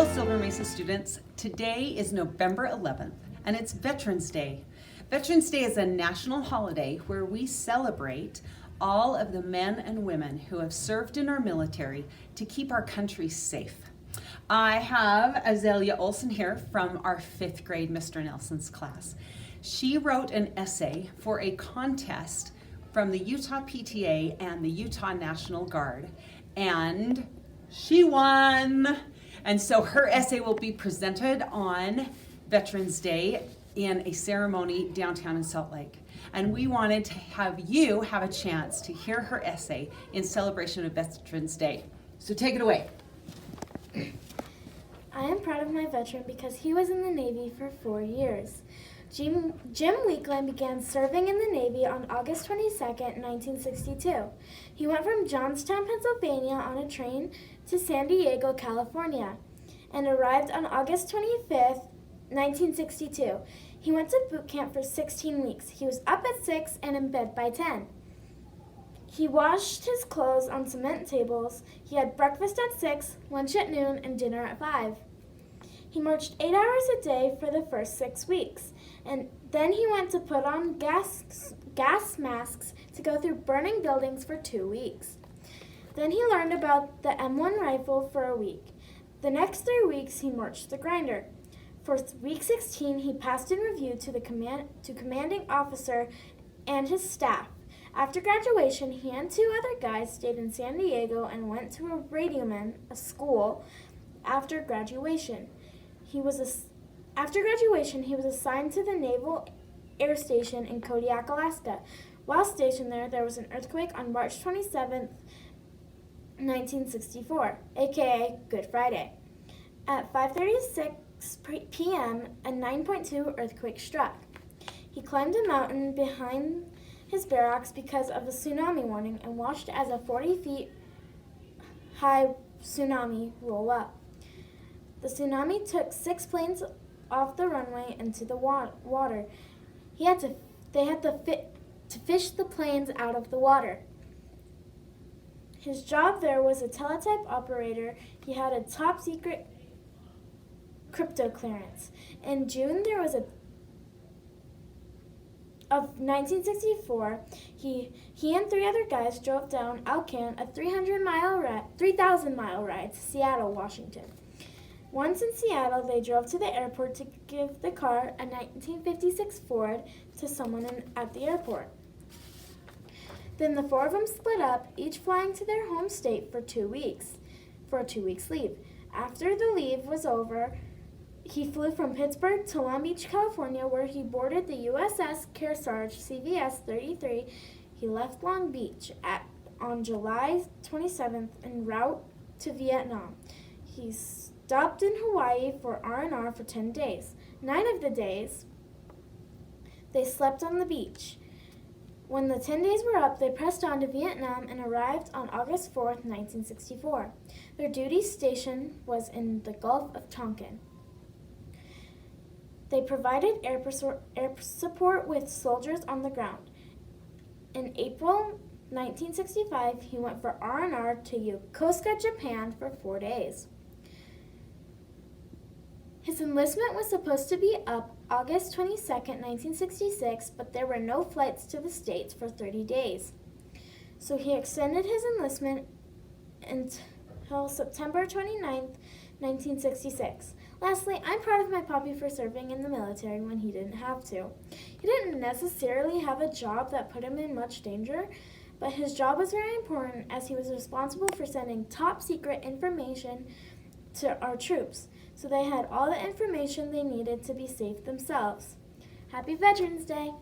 Hello, Silver Mesa students. Today is November 11th, and it's Veterans Day. Veterans Day is a national holiday where we celebrate all of the men and women who have served in our military to keep our country safe. I have Azalea Olson here from our 5th grade Mr. Nelson's class. She wrote an essay for a contest from the Utah PTA and the Utah National Guard, and she won. And so her essay will be presented on Veterans Day in a ceremony downtown in Salt Lake. And we wanted to have you have a chance to hear her essay in celebration of Veterans Day. So take it away. I am proud of my veteran because he was in the Navy for 4 years. Jim Weekland began serving in the Navy on August 22nd, 1962. He went from Johnstown, Pennsylvania on a train to San Diego, California, and arrived on August 25th, 1962. He went to boot camp for 16 weeks. He was up at 6 and in bed by 10. He washed his clothes on cement tables. He had breakfast at 6, lunch at noon, and dinner at 5. He marched 8 hours a day for the first 6 weeks, and then he went to put on gas masks to go through burning buildings for 2 weeks. Then he learned about the M1 rifle for a week. The next 3 weeks, he marched the grinder. For week 16, he passed in review to commanding officer and his staff. After graduation, he and 2 other guys stayed in San Diego and went to a radioman, a school, after graduation. After graduation, he was assigned to the Naval Air Station in Kodiak, Alaska. While stationed there, there was an earthquake on March 27, 1964, aka Good Friday. At 5:36 p.m., a 9.2 earthquake struck. He climbed a mountain behind his barracks because of a tsunami warning and watched as a 40 feet high tsunami roll up. The tsunami took 6 planes off the runway into the water. They had to fish the planes out of the water. His job there was a teletype operator. He had a top secret crypto clearance. In June of 1964, he and 3 other guys drove down Alcan, a 3,000-mile ride to Seattle, Washington. Once in Seattle, they drove to the airport to give the car, a 1956 Ford, to someone at the airport. Then the 4 of them split up, each flying to their home state for a 2 weeks leave. After the leave was over, he flew from Pittsburgh to Long Beach, California, where he boarded the USS Kearsarge CVS-33. He left Long Beach on July 27th en route to Vietnam. He stopped in Hawaii for R&R for 10 days. 9 of the days, they slept on the beach. When the 10 days were up, they pressed on to Vietnam and arrived on August 4th, 1964. Their duty station was in the Gulf of Tonkin. They provided air support with soldiers on the ground. In April 1965, he went for R&R to Yokosuka, Japan for 4 days. His enlistment was supposed to be up August 22, 1966, but there were no flights to the States for 30 days. So he extended his enlistment until September 29, 1966. Lastly, I'm proud of my Poppy for serving in the military when he didn't have to. He didn't necessarily have a job that put him in much danger, but his job was very important as he was responsible for sending top secret information to our troops, so they had all the information they needed to be safe themselves. Happy Veterans Day!